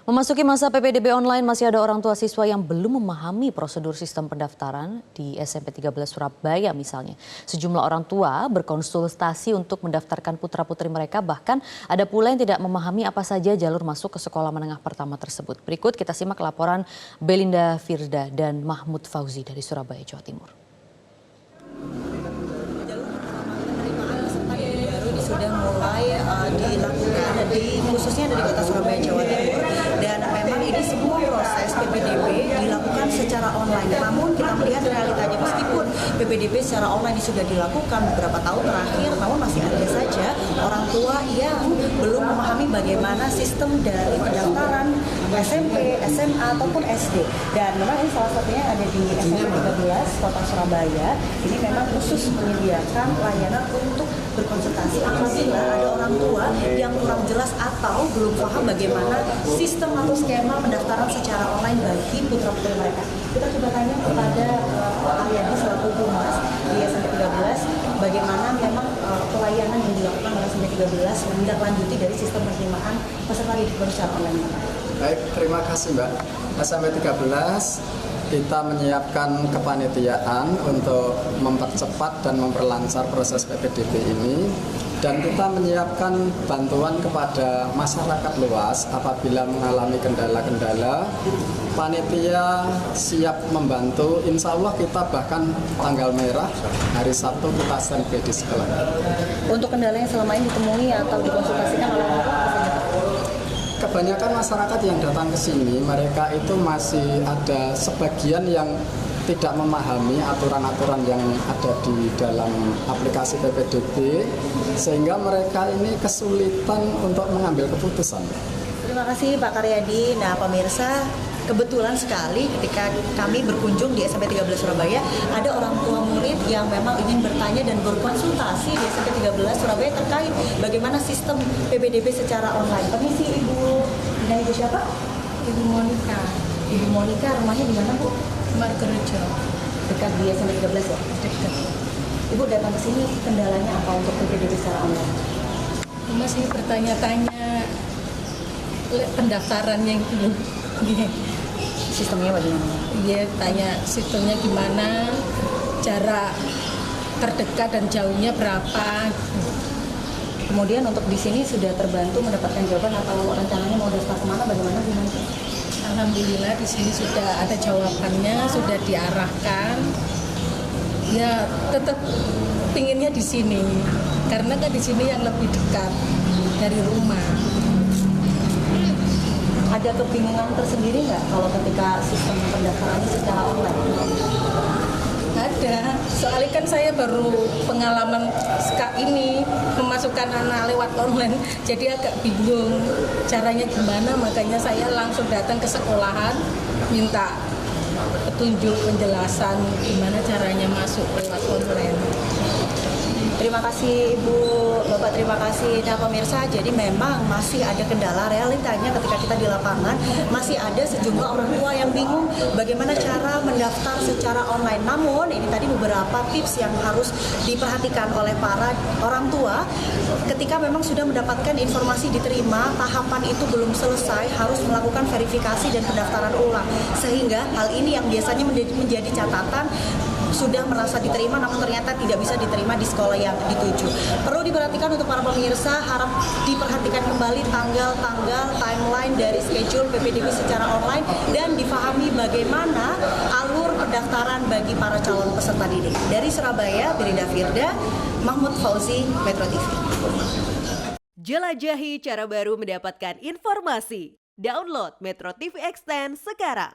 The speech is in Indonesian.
Memasuki masa PPDB online, masih ada orang tua siswa yang belum memahami prosedur sistem pendaftaran di SMP 13 Surabaya misalnya. Sejumlah orang tua berkonsultasi untuk mendaftarkan putra-putri mereka, bahkan ada pula yang tidak memahami apa saja jalur masuk ke sekolah menengah pertama tersebut. Berikut kita simak laporan Belinda Firda dan Mahmud Fauzi dari Surabaya, Jawa Timur. Sudah mulai dilakukan khususnya dari Kota Surabaya, Jawa Timur, dan memang ini semua proses PPDB dilakukan secara online. Namun kita melihat realitanya, meskipun PPDB secara online sudah dilakukan beberapa tahun terakhir, namun masih ada saja orang tua yang belum memahami bagaimana sistem dari pendaftaran SMP, SMA ataupun SD. Dan memang ini salah satunya ada di SMP 13 Kota Surabaya. Ini memang khusus menyediakan layanan untuk berkonsultasi apabila ada orang tua yang kurang jelas atau belum paham bagaimana sistem atau skema pendaftaran secara online bagi putra-putri mereka. Kita coba tanya kepada Pak Aryadi selaku Humas di SMP 13 bagaimana memang pelayanan yang dilakukan oleh SMP 13 menindaklanjuti dari sistem penerimaan peserta didik secara online. Baik, terima kasih Mbak. SMP 13 kita menyiapkan kepanitiaan untuk mempercepat dan memperlancar proses PPDB ini, dan kita menyiapkan bantuan kepada masyarakat luas apabila mengalami kendala-kendala. Panitia siap membantu, insya Allah kita bahkan tanggal merah hari Sabtu kita standby di sekolah. Untuk kendala yang selama ini ditemui atau dikonsultasikan oleh orang tua, kebanyakan masyarakat yang datang ke sini, mereka itu masih ada sebagian yang tidak memahami aturan-aturan yang ada di dalam aplikasi PPDB, sehingga mereka ini kesulitan untuk mengambil keputusan. Terima kasih Pak Karyadi. Nah pemirsa, kebetulan sekali ketika kami berkunjung di SMP 13 Surabaya, ada orang tua murid yang memang ingin bertanya dan berkonsultasi di SMP 13 Surabaya terkait bagaimana sistem PPDB secara online. Permisi Ibu, dan Ibu siapa? Ibu Monika. Ibu Monika, rumahnya di mana Bu? Margerejo. Dekat di SMP 13 ya? Dekat. Ibu datang ke sini, kendalanya apa untuk PPDB secara online? Masih bertanya-tanya pendaftarannya itu. Sistemnya bagaimana? Iya, tanya sistemnya gimana, jarak terdekat dan jauhnya berapa. Kemudian untuk di sini sudah terbantu mendapatkan jawaban atau rencananya mau daftar kemana, bagaimana Bu nanti? Alhamdulillah di sini sudah ada jawabannya, sudah diarahkan. Ya tetap pinginnya di sini, karena kan di sini yang lebih dekat dari rumah. Ada kebingungan tersendiri nggak kalau ketika sistem pendaftarannya secara online? Ada, soalnya kan saya baru pengalaman ini memasukkan anak lewat online, jadi agak bingung caranya gimana, makanya saya langsung datang ke sekolahan minta petunjuk penjelasan gimana caranya masuk lewat online. Terima kasih Ibu, Bapak, terima kasih. Nah pemirsa, jadi memang masih ada kendala, realitanya ketika kita di lapangan masih ada sejumlah orang tua yang bingung bagaimana cara mendaftar secara online. Namun ini tadi beberapa tips yang harus diperhatikan oleh para orang tua ketika memang sudah mendapatkan informasi diterima, tahapan itu belum selesai, harus melakukan verifikasi dan pendaftaran ulang. Sehingga hal ini yang biasanya menjadi catatan, sudah merasa diterima namun ternyata tidak bisa diterima di sekolah yang dituju. Perlu diperhatikan untuk para pemirsa, harap diperhatikan kembali tanggal-tanggal timeline dari schedule PPDB secara online dan difahami bagaimana alur pendaftaran bagi para calon peserta didik. Dari Surabaya, Belinda Firda, Mahmud Fauzi, Metro TV. Jelajahi cara baru mendapatkan informasi. Download Metro TV Extend sekarang.